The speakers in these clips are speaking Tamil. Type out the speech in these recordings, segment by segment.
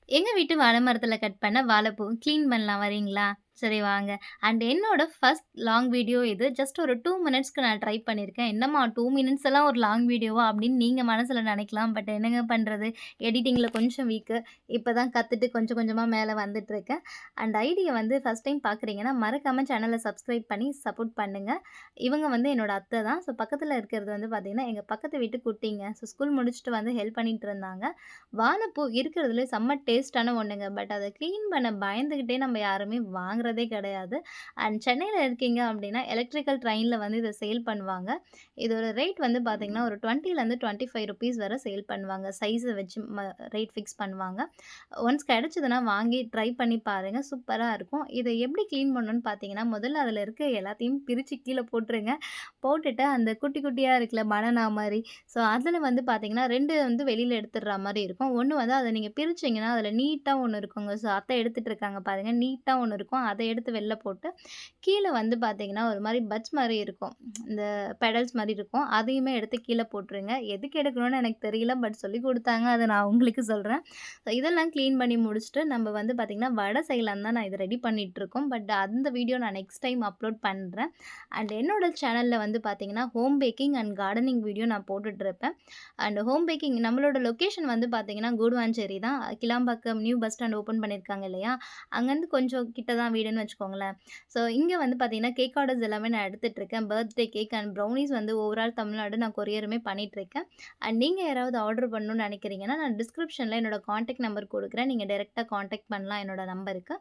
எங்க வீட்டு வாழை மரத்துல கட் பண்ண வாழைப்பூ கிளீன் பண்ணலாம் வரீங்களா? சரி வாங்க. அண்ட் என்னோட ஃபர்ஸ்ட் லாங் வீடியோ இது. ஜஸ்ட் ஒரு 2 மினிட்ஸ்க்கு நான் ட்ரை பண்ணியிருக்கேன். என்னம்மா 2 மினிட்ஸ் எல்லாம் ஒரு லாங் வீடியோவா? அப்படின்னு நீங்க மனசுல நெனைக்கலாம். பட் என்னங்க பண்றது? எடிட்டிங்ல கொஞ்சம் வீக்கு. இப்ப தான் கத்துட்டு கொஞ்சம் கொஞ்சமா மேல வந்துட்டுருக்கேன். அண்ட் ஐடிய வந்து ஃபர்ஸ்ட் டைம் பார்க்குறீங்கன்னா, மறக்காம சேனல சப்ஸ்கிரைப் பண்ணி சப்போர்ட் பண்ணுங்க. இவங்க வந்து என்னோட அத்தை தான். ஸோ பக்கத்துல இருக்கிறது வந்து பார்த்தீங்கன்னா, எங்க பக்கத்து வீட்டு குட்டிங்க. ஸோ ஸ்கூல் முடிச்சுட்டு வந்து ஹெல்ப் பண்ணிட்டு இருந்தாங்க. வாழைப்பூ இருக்கிறதுலே செம்ம டேஸ்ட்டான ஒண்ணுங்க. பட் அத கிளீன் பண்ண பயந்துகிட்டே நம்ம யாருமே வாங்குறதே கிடையாது. அண்ட் சென்னையில இருக்கீங்க அப்டின்னா, எலக்ட்ரிக்கல் ட்ரெயின்ல வந்து இத சேல் பண்ணுவாங்க. இதோட ரேட் வந்து பார்த்தீங்கன்னா, ஒரு 20லேருந்து ₹25 வர சேல் பண்ணுவாங்க. சைஸ வச்சு ரேட் ஃபிக்ஸ் பண்ணுவாங்க. ஒன்ஸ் கிடைச்சதுன்னா வாங்கி ட்ரை பண்ணி பாருங்க. சூப்பரா இருக்கும். இத எப்படி கிளீன் பண்ணணும்னு பார்த்தீங்கன்னா, முதல்ல அதில இருக்க எல்லாத்தையும் பிரிச்சு கீழ போட்டுருங்க. போட்டுட்டு அந்த குட்டி குட்டியா இருக்குல்ல பனானா மாரி, ஸோ அதில வந்து பார்த்தீங்கன்னா, 2 வந்து வெளியில எடுத்துடுறா மாரி இருக்கும். ஒண்ணு வந்து அத நீங்க பிரிச்சீங்கன்னா, அதில நீட்டா ஒண்ணு இருக்குங்க. ஸோ அத்தை எடுத்துட்டு இருக்காங்க பாருங்க. நீட்டா ஒண்ணு இருக்கும். அத எடுத்து வெளில போட்டு, கீழ வந்து பார்த்தீங்கன்னா, ஒரு மாரி பட்ஸ் மாரி இருக்கும். இந்த பெடல்ஸ் மாரி இருக்கும். அதையுமே எடுத்து கீழ போட்டுருங்க. எதுக்கு எடுக்கணும்னு எனக்கு தெரியல. பட் சொல்லிக் குடுத்தாங்க. அத நான் உங்களுக்கு சொல்றேன். ஸோ இதெல்லாம் கிளீன் பண்ணி முடிச்சுட்டு, நம்ம வந்து பார்த்தீங்கன்னா, வடை செய்யலான்னு தான் நான் இத ரெடி பண்ணிட்டுருக்கோம். பட் அந்த வீடியோ நான் நெக்ஸ்ட் டைம் அப்லோட் பண்றேன். அண்ட் என்னோட சேனல்ல வந்து பார்த்தீங்கன்னா, home baking and gardening video நான் போட்டுட்ருப்பேன். அண்ட் ஹோம் பேக்கிங் நம்மளோட லொகேஷன் வந்து பார்த்தீங்கன்னா, கூடுவாஞ்சேரி தான். Kilambakkam new bus stand open பண்ணியிருக்காங்க இல்லையா? அங்கேருந்து கொஞ்சம் கிட்ட தான் வீடுன்னு வச்சுக்கோங்களேன். ஸோ இங்க வந்து பார்த்தீங்கன்னா, கேக் ஆர்டர்ஸ் எல்லாமே நான் எடுத்துட்டுருக்கேன். பர்த்டே கேக் அண்ட் ப்ரௌனீஸ் வந்து ஓவரால் தமிழ்நாடு நான் கொரியருமே பண்ணிட்டுருக்கேன். அண்ட் நீங்க யாராவது ஆர்டர் பண்ணணும்னு நெனைக்கிறீங்கன்னா, நான் டிஸ்கிரிப்ஷன்ல என்னோட கான்டாக்ட் நம்பர் குடுக்குறேன். நீங்க டைரக்ட்டா கான்டாக்ட் பண்ணலாம் என்னோட நம்பருக்கு.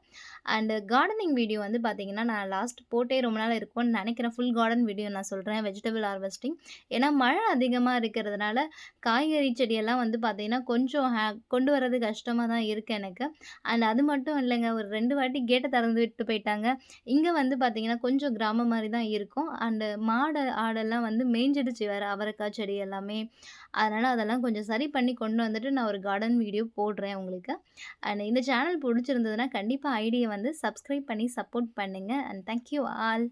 அண்ட் கார்டனிங் வீடியோ வந்து பார்த்தீங்கன்னா, நான் லாஸ்ட் போட்டே ரொம்ப நாள் இருக்கும்னு நெனைக்கிறேன். ஃபுல் கார்டன் வீடியோ நான் சொல்றேன். Vegetable harvesting. ஏன்னா மழை அதிகமா இருக்கிறதுனால, காய்கறி செடியெல்லாம் வந்து பார்த்தீங்கன்னா, கொஞ்சம் கொண்டு வரது கஷ்டமா தான் இருக்கு எனக்கு. அண்ட் அது மட்டும் இல்லங்க, ஒரு 2 வாட்டி கேட்ட திறந்து விட்டு போயிட்டாங்க. இங்க வந்து பார்த்தீங்கன்னா, கொஞ்சம் கிராமம் மாரி தான் இருக்கும். அண்ட் மாடு, ஆடெல்லாம் வந்து மேய்ஞ்சிடுச்சு வேற அவரைக்காய் செடி எல்லாமே. அதனால அதெல்லாம் கொஞ்சம் சரி பண்ணி கொண்டு வந்துட்டு நான் ஒரு கார்டன் வீடியோ போடுறேன் உங்களுக்கு. அண்ட் இந்த சேனல் புடிச்சிருந்ததுன்னா, கண்டிப்பா ஐடிய வந்து சப்ஸ்கிரைப் பண்ணி சப்போர்ட் பண்ணுங்க. And thank you all.